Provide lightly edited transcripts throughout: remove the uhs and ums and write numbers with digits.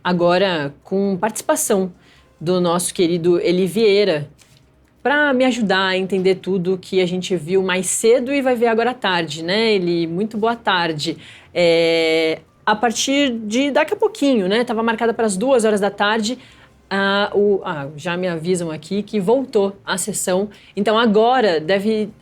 agora com participação do nosso querido Eli Vieira, para me ajudar a entender tudo que a gente viu mais cedo e vai ver agora à tarde, né, Eli? Muito boa tarde. A partir de daqui a pouquinho, né? Estava marcada para as 2 horas da tarde. Já me avisam aqui que voltou a sessão. Então agora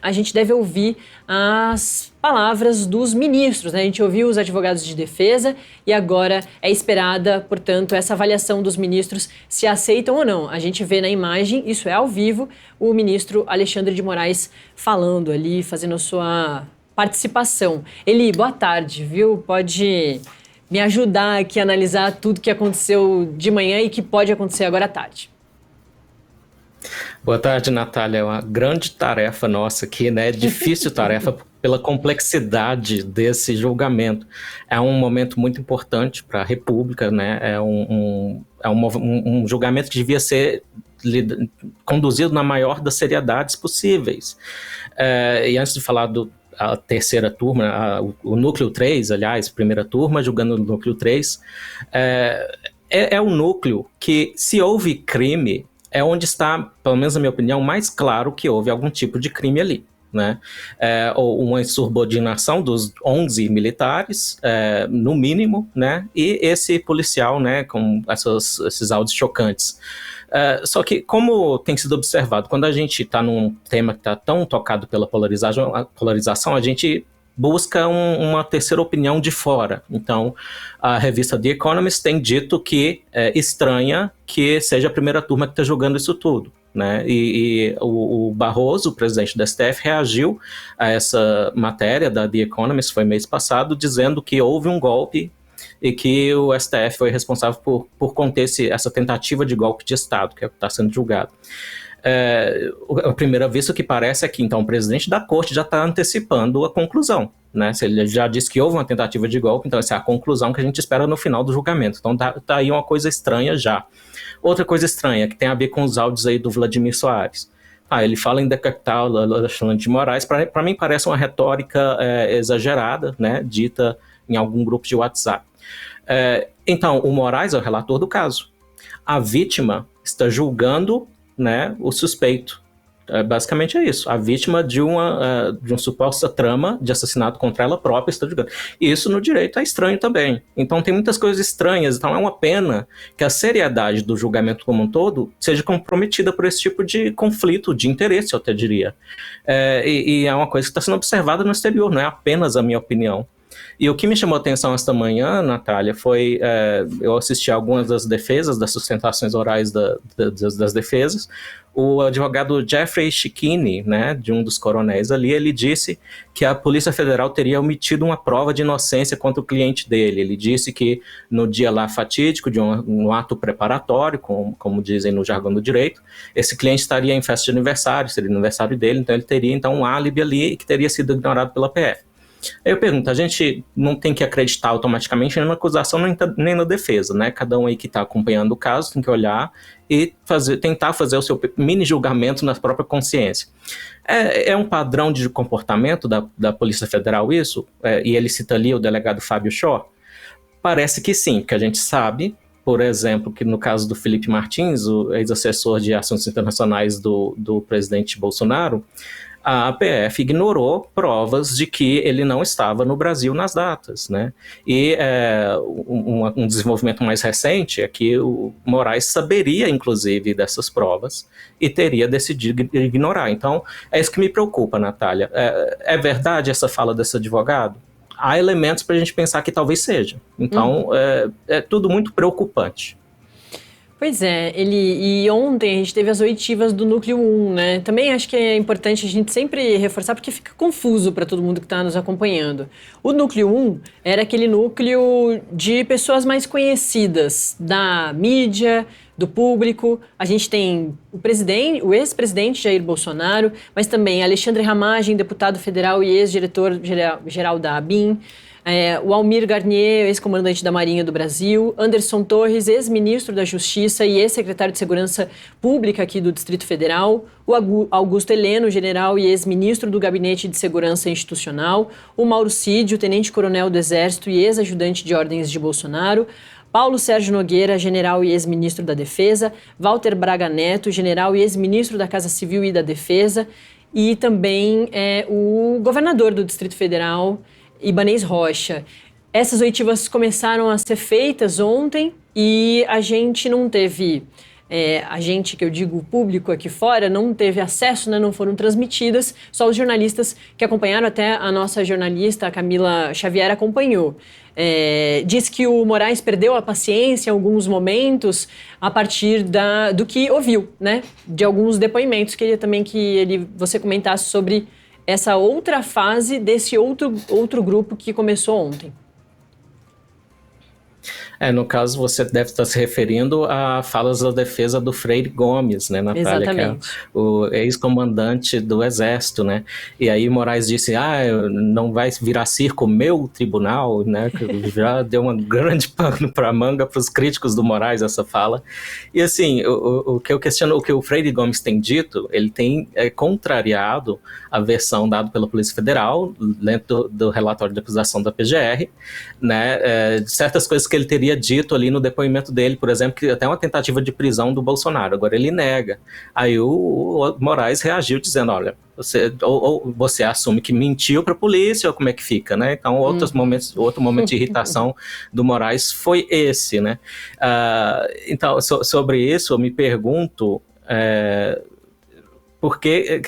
a gente deve ouvir as palavras dos ministros, né? A gente ouviu os advogados de defesa e agora é esperada, portanto, essa avaliação dos ministros se aceitam ou não. A gente vê na imagem, isso é ao vivo, o ministro Alexandre de Moraes falando ali, fazendo a sua participação. Eli, boa tarde, viu? Pode me ajudar aqui a analisar tudo que aconteceu de manhã e que pode acontecer agora à tarde. Boa tarde, Natália. É uma grande tarefa nossa aqui, né? Difícil tarefa pela complexidade desse julgamento. É um momento muito importante para a República, né? É um julgamento que devia ser conduzido na maior das seriedades possíveis. E antes de falar a terceira turma, o núcleo 3, aliás, primeira turma, julgando o núcleo 3, é o núcleo que, se houve crime, é onde está, pelo menos na minha opinião, mais claro que houve algum tipo de crime ali, né? Ou uma insubordinação dos 11 militares, no mínimo, né? E esse policial, né, com esses áudios chocantes. Só que, como tem sido observado, quando a gente está num tema que está tão tocado pela polarização, a gente busca uma terceira opinião de fora. Então, a revista The Economist tem dito que estranha que seja a primeira turma que está julgando isso tudo, né? E o Barroso, o presidente da STF, reagiu a essa matéria da The Economist, foi mês passado, dizendo que houve um golpe e que o STF foi responsável por conter essa tentativa de golpe de Estado, que é o que está sendo julgado. A primeira vista que parece é que, então, o presidente da corte já está antecipando a conclusão, né? Se ele já disse que houve uma tentativa de golpe, então essa é a conclusão que a gente espera no final do julgamento. Então tá aí uma coisa estranha já. Outra coisa estranha, que tem a ver com os áudios aí do Vladimir Soares. Ele fala em decapitar o Alexandre de Moraes. Para mim parece uma retórica exagerada, né? Dita em algum grupo de WhatsApp. Então, o Moraes é o relator do caso. A vítima está julgando, né, o suspeito. Basicamente é isso. A vítima de uma suposta trama de assassinato contra ela própria está julgando. E isso no direito é estranho também. Então tem muitas coisas estranhas. Então é uma pena que a seriedade do julgamento como um todo seja comprometida por esse tipo de conflito de interesse, eu até diria. E é uma coisa que está sendo observada no exterior, não é apenas a minha opinião. E o que me chamou a atenção esta manhã, Natália, foi eu assisti a algumas das defesas, das sustentações orais das defesas. O advogado Jeffrey Schickini, né, de um dos coronéis ali, ele disse que a Polícia Federal teria omitido uma prova de inocência contra o cliente dele. Ele disse que no dia lá fatídico, de um ato preparatório, como dizem no jargão do direito, esse cliente estaria em festa de aniversário, seria aniversário dele, então ele teria um álibi ali que teria sido ignorado pela PF. Aí eu pergunto, a gente não tem que acreditar automaticamente nem na acusação nem na defesa, né? Cada um aí que está acompanhando o caso tem que olhar e tentar fazer o seu mini julgamento na própria consciência. É um padrão de comportamento da Polícia Federal isso? E ele cita ali o delegado Fábio Shaw? Parece que sim, porque a gente sabe, por exemplo, que no caso do Felipe Martins, o ex-assessor de assuntos internacionais do presidente Bolsonaro, a PF ignorou provas de que ele não estava no Brasil nas datas, né? E um desenvolvimento mais recente é que o Moraes saberia, inclusive, dessas provas e teria decidido ignorar. Então, é isso que me preocupa, Natália. É verdade essa fala desse advogado? Há elementos para a gente pensar que talvez seja. Então, é tudo muito preocupante. Pois é, e ontem a gente teve as oitivas do Núcleo 1, né? Também acho que é importante a gente sempre reforçar, porque fica confuso para todo mundo que está nos acompanhando. O Núcleo 1 era aquele núcleo de pessoas mais conhecidas da mídia, do público. A gente tem o ex-presidente Jair Bolsonaro, mas também Alexandre Ramagem, deputado federal e ex-diretor-geral da ABIN, o Almir Garnier, ex-comandante da Marinha do Brasil, Anderson Torres, ex-ministro da Justiça e ex-secretário de Segurança Pública aqui do Distrito Federal, o Augusto Heleno, general e ex-ministro do Gabinete de Segurança Institucional, o Mauro Cid, o tenente-coronel do Exército e ex-ajudante de ordens de Bolsonaro, Paulo Sérgio Nogueira, general e ex-ministro da Defesa, Walter Braga Neto, general e ex-ministro da Casa Civil e da Defesa, e também o governador do Distrito Federal, Ibanez Rocha. Essas oitivas começaram a ser feitas ontem e a gente não teve... a gente, que eu digo público aqui fora, não teve acesso, né, não foram transmitidas, só os jornalistas que acompanharam, até a nossa jornalista, a Camila Xavier, acompanhou. Diz que o Moraes perdeu a paciência em alguns momentos a partir do que ouviu, né, de alguns depoimentos. Queria também que você comentasse sobre essa outra fase desse outro grupo que começou ontem. No caso, você deve estar se referindo a falas da defesa do Freire Gomes, né, Natália? Exatamente. Que é o ex-comandante do Exército, né? E aí Moraes disse, não vai virar circo o meu tribunal, né? Que já deu uma grande pano para a manga para os críticos do Moraes essa fala. E assim, o que eu questiono, o que o Freire Gomes tem dito, ele tem contrariado a versão dada pela Polícia Federal, dentro do relatório de acusação da PGR, né? De certas coisas que ele teria dito ali no depoimento dele, por exemplo, que até uma tentativa de prisão do Bolsonaro, agora ele nega. Aí o Moraes reagiu dizendo, olha, você assume que mentiu para a polícia, ou como é que fica, né? Então outro momento de irritação do Moraes foi esse, né? Então, sobre isso eu me pergunto porque...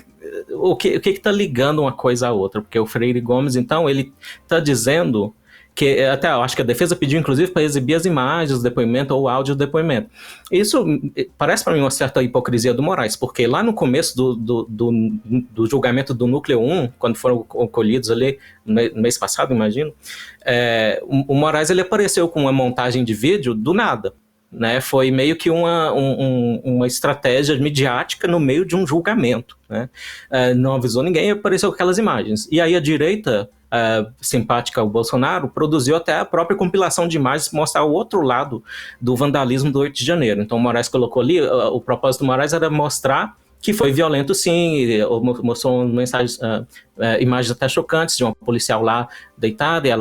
O que está ligando uma coisa à outra? Porque o Freire Gomes, então, ele está dizendo que, até eu acho que a defesa pediu, inclusive, para exibir as imagens do depoimento ou o áudio do depoimento. Isso parece para mim uma certa hipocrisia do Moraes, porque lá no começo do julgamento do Núcleo 1, quando foram colhidos ali, no mês passado, imagino, o Moraes ele apareceu com uma montagem de vídeo do nada. Né, foi meio que uma estratégia midiática no meio de um julgamento, né? Não avisou ninguém e apareceu aquelas imagens. E aí a direita, simpática ao Bolsonaro, produziu até a própria compilação de imagens para mostrar o outro lado do vandalismo do 8 de janeiro. Então o Moraes colocou ali, o propósito do Moraes era mostrar que foi violento sim, mostrou mensagens, imagens até chocantes de uma policial lá deitada, e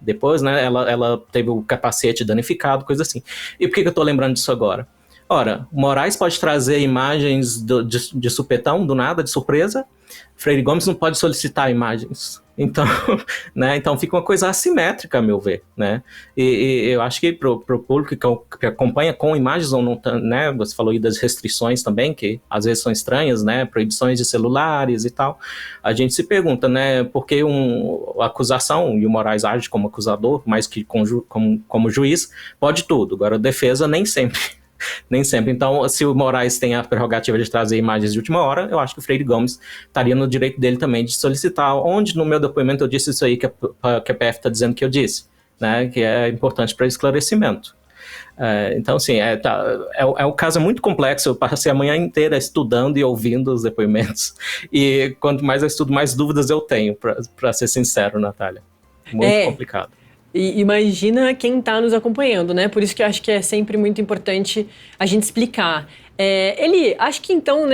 depois, né, ela teve o capacete danificado, coisa assim. E por que eu estou lembrando disso agora? Ora, Moraes pode trazer imagens de supetão, do nada, de surpresa. Freire Gomes não pode solicitar imagens. Então, né, então fica uma coisa assimétrica, a meu ver. Né? E eu acho que para o público que acompanha com imagens ou não, né, você falou aí das restrições também, que às vezes são estranhas, né, proibições de celulares e tal. A gente se pergunta, né, por que a acusação, e o Moraes age como acusador, mais que como juiz, pode tudo. Agora, a defesa nem sempre. Nem sempre. Então, se o Moraes tem a prerrogativa de trazer imagens de última hora, eu acho que o Freire Gomes estaria no direito dele também de solicitar, onde no meu depoimento eu disse isso aí que a PF está dizendo que eu disse, né, que é importante para esclarecimento. Então, assim, o caso é muito complexo. Eu passei a manhã inteira estudando e ouvindo os depoimentos, e quanto mais eu estudo, mais dúvidas eu tenho, para ser sincero, Natália. Muito complicado. E imagina quem está nos acompanhando, né? Por isso que eu acho que é sempre muito importante a gente explicar. Eli, acho que então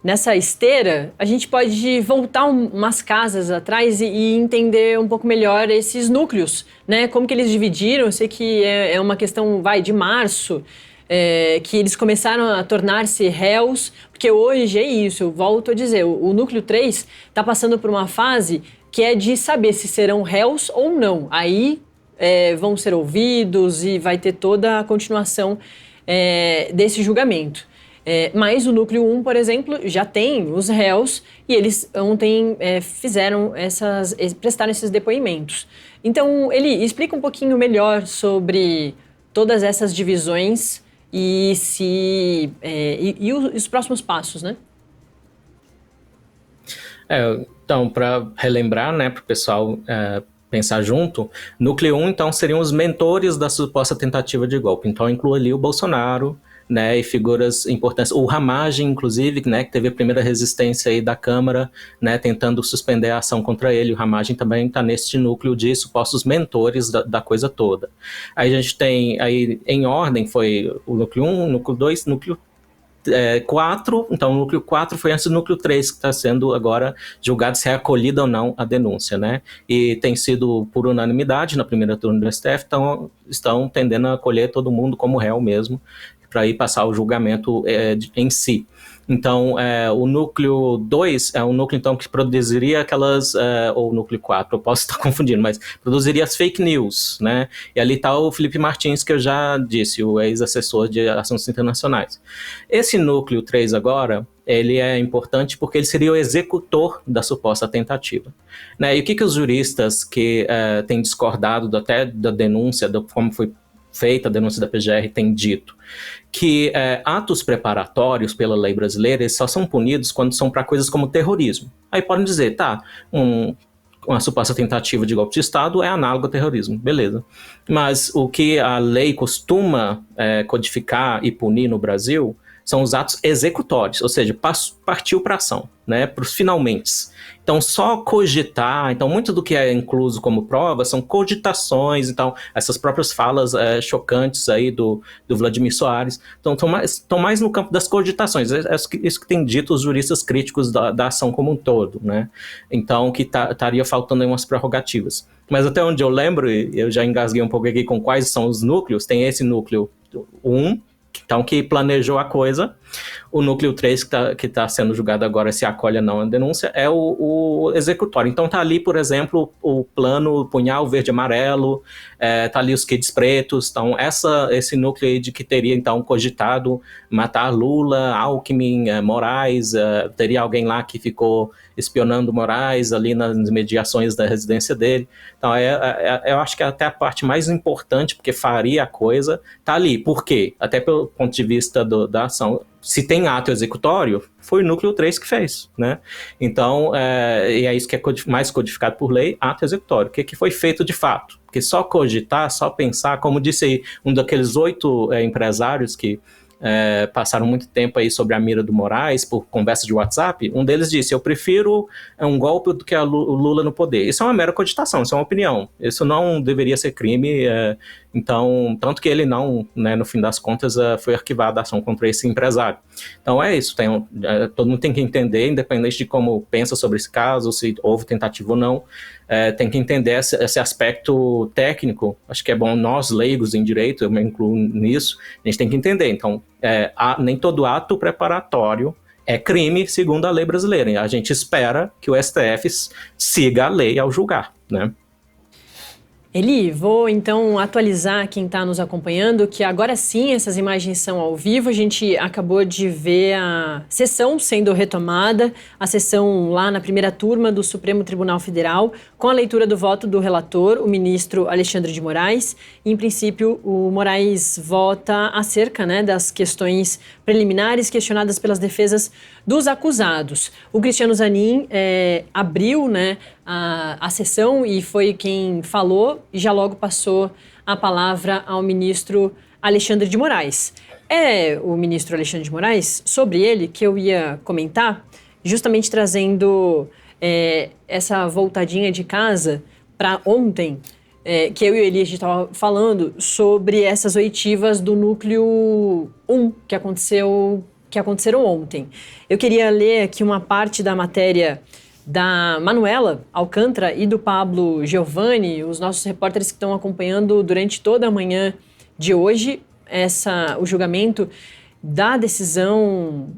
nessa esteira a gente pode voltar umas casas atrás e entender um pouco melhor esses núcleos, né? Como que eles dividiram. Eu sei que é uma questão, de março, que eles começaram a tornar-se réus, porque hoje é isso, eu volto a dizer, o núcleo 3 está passando por uma fase que é de saber se serão réus ou não. Aí vão ser ouvidos e vai ter toda a continuação desse julgamento. Mas o núcleo 1, por exemplo, já tem os réus e eles ontem prestaram esses depoimentos. Então, Eli, explica um pouquinho melhor sobre todas essas divisões e os próximos passos, né? Então, para relembrar, né, para o pessoal pensar junto, núcleo 1, então, seriam os mentores da suposta tentativa de golpe. Então, inclui ali o Bolsonaro, né, e figuras importantes, o Ramagem, inclusive, né, que teve a primeira resistência aí da Câmara, né, tentando suspender a ação contra ele. O Ramagem também está neste núcleo de supostos mentores da coisa toda. Aí a gente tem, aí, em ordem, foi o núcleo 1, núcleo 2, núcleo 4, então o núcleo 4 foi antes do núcleo 3, que está sendo agora julgado se é acolhida ou não a denúncia, né? E tem sido por unanimidade na primeira turma do STF, então estão tendendo a acolher todo mundo como réu mesmo, para ir passar o julgamento em si. Então, o núcleo 2 é um núcleo então, que produziria aquelas, ou o núcleo 4, eu posso estar confundindo, mas produziria as fake news, né? E ali está o Felipe Martins, que eu já disse, o ex-assessor de assuntos internacionais. Esse núcleo 3 agora, ele é importante porque ele seria o executor da suposta tentativa, né? E o que os juristas que têm discordado até da denúncia, como foi feita a denúncia da PGR, têm dito? Que atos preparatórios pela lei brasileira, eles só são punidos quando são para coisas como terrorismo. Aí podem dizer, tá, uma suposta tentativa de golpe de Estado é análogo ao terrorismo, beleza. Mas o que a lei costuma codificar e punir no Brasil são os atos executórios, ou seja, partiu para ação, né, para os finalmente. Então, só cogitar, então muito do que é incluso como prova são cogitações, então essas próprias falas chocantes aí do Vladimir Soares, então estão mais no campo das cogitações, isso que tem dito os juristas críticos da ação como um todo, né, então que estaria faltando aí umas prerrogativas. Mas até onde eu lembro, e eu já engasguei um pouco aqui com quais são os núcleos, tem esse núcleo 1, então, que planejou a coisa. O núcleo 3, que tá sendo julgado agora se acolhe ou não a denúncia, é o executório. Então, tá ali, por exemplo, o plano punhal verde e amarelo, tá ali os kits pretos. Então, esse núcleo aí de que teria, então, cogitado matar Lula, Alckmin, Moraes, teria alguém lá que ficou espionando Moraes ali nas mediações da residência dele. Então, eu acho que é até a parte mais importante, porque faria a coisa, tá ali. Por quê? Até pelo ponto de vista da ação. Se tem ato executório, foi o núcleo 3 que fez, né? Então, e é isso que é mais codificado por lei, ato executório. O que foi feito de fato? Porque só cogitar, só pensar, como disse aí, um daqueles 8 empresários que passaram muito tempo aí sobre a mira do Moraes por conversa de WhatsApp, um deles disse, eu prefiro um golpe do que o Lula no poder. Isso é uma mera cogitação, isso é uma opinião. Isso não deveria ser crime, então, tanto que ele não, né, no fim das contas, foi arquivada a ação contra esse empresário. Então é isso, todo mundo tem que entender, independente de como pensa sobre esse caso, se houve tentativa ou não, tem que entender esse aspecto técnico. Acho que é bom nós, leigos em direito, eu me incluo nisso, a gente tem que entender. Então, nem todo ato preparatório é crime segundo a lei brasileira. A gente espera que o STF siga a lei ao julgar, né? Eli, vou então atualizar quem está nos acompanhando que agora sim essas imagens são ao vivo. A gente acabou de ver a sessão sendo retomada, a sessão lá na primeira turma do Supremo Tribunal Federal, com a leitura do voto do relator, o ministro Alexandre de Moraes. E, em princípio, o Moraes vota acerca, né, das questões preliminares questionadas pelas defesas dos acusados. O Cristiano Zanin abriu, né, a sessão e foi quem falou e já logo passou a palavra ao ministro Alexandre de Moraes. É o ministro Alexandre de Moraes, sobre ele, que eu ia comentar, justamente trazendo essa voltadinha de casa para ontem, que eu e o Eli estavam falando sobre essas oitivas do núcleo 1 que aconteceram ontem. Eu queria ler aqui uma parte da matéria da Manuela Alcântara e do Pablo Giovanni, os nossos repórteres que estão acompanhando durante toda a manhã de hoje o julgamento da decisão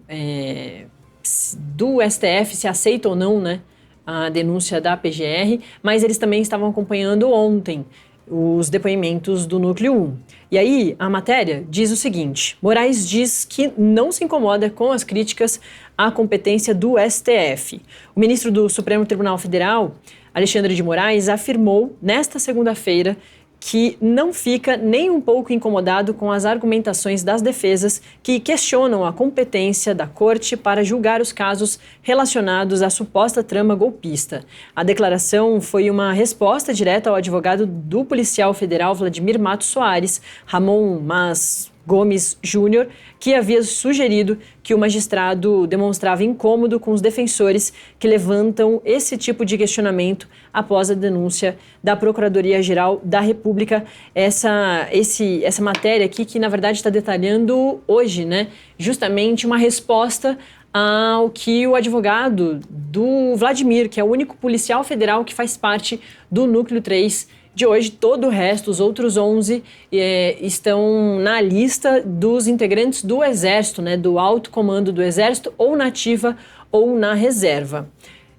do STF, se aceita ou não, né, a denúncia da PGR, mas eles também estavam acompanhando ontem os depoimentos do Núcleo 1. E aí, a matéria diz o seguinte: Moraes diz que não se incomoda com as críticas à competência do STF. O ministro do Supremo Tribunal Federal, Alexandre de Moraes, afirmou nesta segunda-feira que não fica nem um pouco incomodado com as argumentações das defesas que questionam a competência da Corte para julgar os casos relacionados à suposta trama golpista. A declaração foi uma resposta direta ao advogado do policial federal Vladimir Matos Soares, Ramon Gomes Júnior, que havia sugerido que o magistrado demonstrava incômodo com os defensores que levantam esse tipo de questionamento após a denúncia da Procuradoria-Geral da República. Essa matéria aqui que, na verdade, está detalhando hoje, né, justamente uma resposta ao que o advogado do Vladimir, que é o único policial federal que faz parte do Núcleo 3 de hoje, todo o resto, os outros 11, estão na lista dos integrantes do Exército, né, do alto comando do Exército, ou na ativa ou na reserva.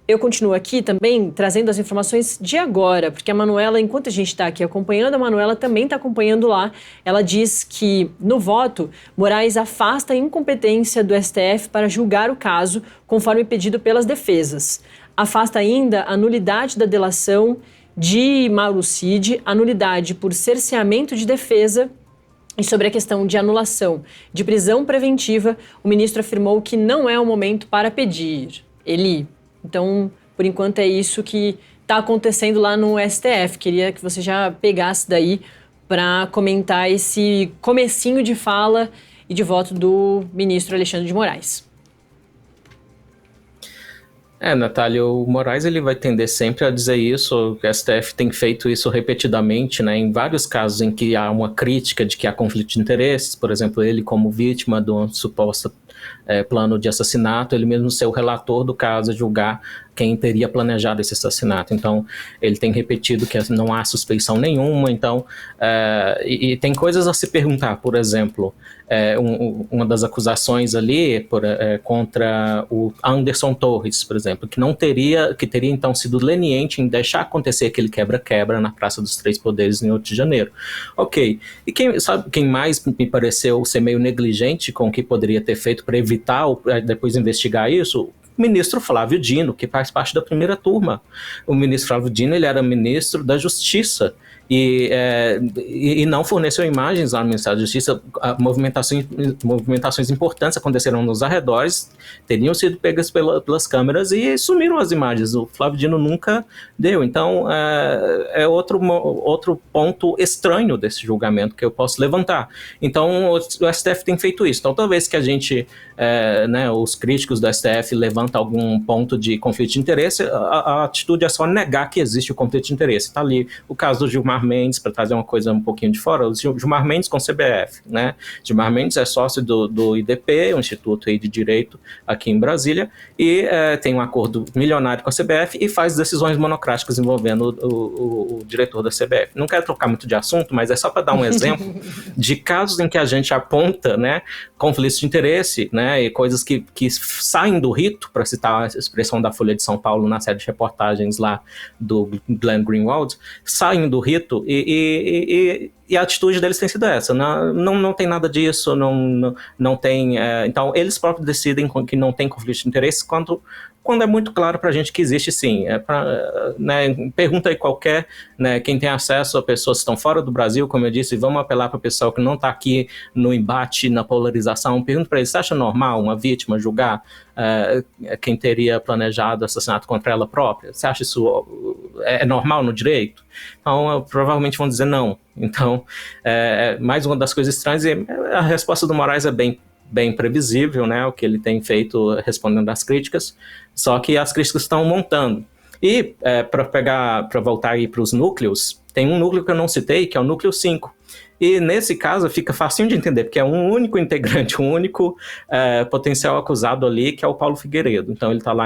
Eu continuo aqui também trazendo as informações de agora, porque a Manuela, enquanto a gente está aqui acompanhando, a Manuela também está acompanhando lá. Ela diz que, no voto, Moraes afasta a incompetência do STF para julgar o caso, conforme pedido pelas defesas. Afasta ainda a nulidade da delação de Mauro Cid, a nulidade por cerceamento de defesa. E sobre a questão de anulação de prisão preventiva, o ministro afirmou que não é o momento para pedir. Então, por enquanto é isso que está acontecendo lá no STF. Queria que você já pegasse daí para comentar esse comecinho de fala e de voto do ministro Alexandre de Moraes. Natália, o Moraes ele vai tender sempre a dizer isso. O STF tem feito isso repetidamente, né, em vários casos em que há uma crítica de que há conflito de interesses. Por exemplo, ele como vítima de uma suposta plano de assassinato, ele mesmo ser o relator do caso, julgar quem teria planejado esse assassinato. Então, ele tem repetido que não há suspeição nenhuma. Então, e tem coisas a se perguntar. Por exemplo, uma das acusações ali contra o Anderson Torres, por exemplo, que teria então sido leniente em deixar acontecer aquele quebra-quebra na Praça dos Três Poderes em 8 de janeiro. Ok. E quem mais me pareceu ser meio negligente com o que poderia ter feito para evitar ou depois investigar isso? O ministro Flávio Dino, que faz parte da primeira turma. O ministro Flávio Dino, ele era ministro da Justiça e não forneceu imagens ao Ministério da Justiça. Movimentações importantes aconteceram nos arredores, teriam sido pegas pelas câmeras e sumiram as imagens. O Flávio Dino nunca deu. Então, é outro ponto estranho desse julgamento que eu posso levantar. Então, o STF tem feito isso. Então, toda vez que a gente, os críticos do STF levantam algum ponto de conflito de interesse, a atitude é só negar que existe o conflito de interesse. Está ali o caso do Gilmar Mendes, para trazer uma coisa um pouquinho de fora, o Gilmar Mendes com o CBF, né? Gilmar Mendes é sócio do IDP, um instituto aí de direito aqui em Brasília, e tem um acordo milionário com a CBF e faz decisões monocráticas envolvendo o diretor da CBF. Não quero trocar muito de assunto, mas é só para dar um exemplo de casos em que a gente aponta, né, conflitos de interesse, né, e coisas que saem do rito, para citar a expressão da Folha de São Paulo na série de reportagens lá do Glenn Greenwald, saem do rito e a atitude deles tem sido essa. Não tem nada disso, não tem. Então, eles próprios decidem que não tem conflito de interesse quando é muito claro para a gente que existe sim. Pergunta aí qualquer, né, quem tem acesso a pessoas que estão fora do Brasil, como eu disse, vamos apelar para o pessoal que não está aqui no embate, na polarização. Pergunta para eles: você acha normal uma vítima julgar quem teria planejado assassinato contra ela própria? Você acha isso normal no direito? Então, provavelmente vão dizer não. Então, mais uma das coisas estranhas, e a resposta do Moraes é bem previsível, né, o que ele tem feito respondendo às críticas, só que as críticas estão montando. E, para voltar aí para os núcleos, tem um núcleo que eu não citei, que é o núcleo 5. E nesse caso fica facinho de entender, porque é um único integrante, um único potencial acusado ali, que é o Paulo Figueiredo. Então ele está lá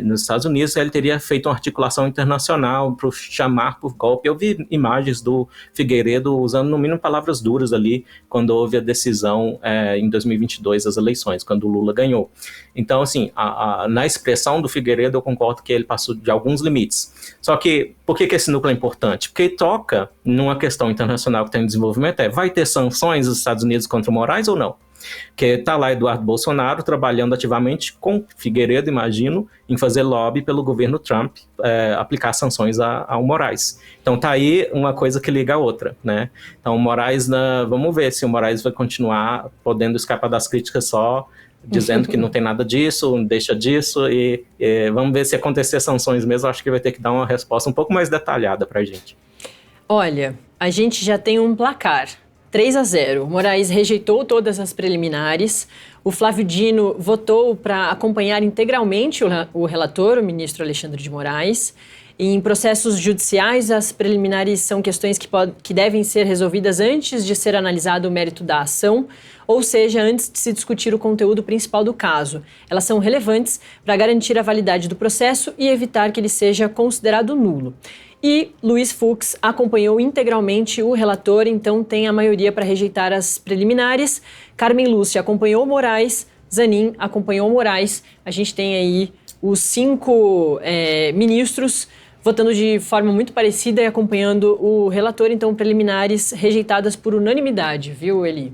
nos Estados Unidos, ele teria feito uma articulação internacional para chamar por golpe. Eu vi imagens do Figueiredo usando no mínimo palavras duras ali, quando houve a decisão em 2022 das eleições, quando o Lula ganhou. Então, assim, na expressão do Figueiredo, eu concordo que ele passou de alguns limites. Só que, por que esse núcleo é importante? Porque ele toca numa questão internacional que está em desenvolvimento, vai ter sanções dos Estados Unidos contra o Moraes ou não? Porque está lá Eduardo Bolsonaro trabalhando ativamente com Figueiredo, imagino, em fazer lobby pelo governo Trump, aplicar sanções ao Moraes. Então tá aí uma coisa que liga a outra, né? Então o Moraes, vamos ver se o Moraes vai continuar podendo escapar das críticas só dizendo que não tem nada disso, deixa disso, e vamos ver se acontecer sanções mesmo. Acho que vai ter que dar uma resposta um pouco mais detalhada pra gente. Olha, a gente já tem um placar. 3-0. Moraes rejeitou todas as preliminares. O Flávio Dino votou para acompanhar integralmente o relator, o ministro Alexandre de Moraes. Em processos judiciais, as preliminares são questões que devem ser resolvidas antes de ser analisado o mérito da ação, ou seja, antes de se discutir o conteúdo principal do caso. Elas são relevantes para garantir a validade do processo e evitar que ele seja considerado nulo. E Luiz Fux acompanhou integralmente o relator, então tem a maioria para rejeitar as preliminares. Carmen Lúcia acompanhou Moraes, Zanin acompanhou Moraes. A gente tem aí os 5 ministros votando de forma muito parecida e acompanhando o relator, então preliminares rejeitadas por unanimidade, viu, Eli?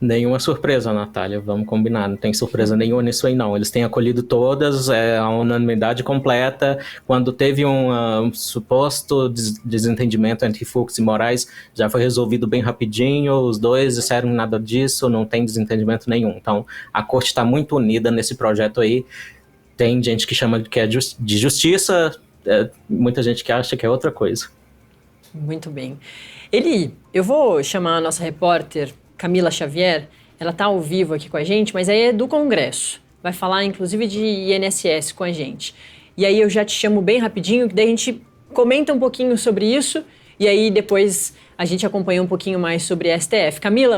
Nenhuma surpresa, Natália, vamos combinar, não tem surpresa nenhuma nisso aí não. Eles têm acolhido todas, a unanimidade completa. Quando teve um suposto desentendimento entre Fux e Moraes, já foi resolvido bem rapidinho, os dois disseram nada disso, não tem desentendimento nenhum. Então, a corte está muito unida nesse projeto aí. Tem gente que chama que é de justiça, muita gente que acha que é outra coisa. Muito bem. Eli, eu vou chamar a nossa repórter Camila Xavier, ela está ao vivo aqui com a gente, mas aí é do Congresso. Vai falar, inclusive, de INSS com a gente. E aí eu já te chamo bem rapidinho, que daí a gente comenta um pouquinho sobre isso, e aí depois a gente acompanha um pouquinho mais sobre a STF. Camila,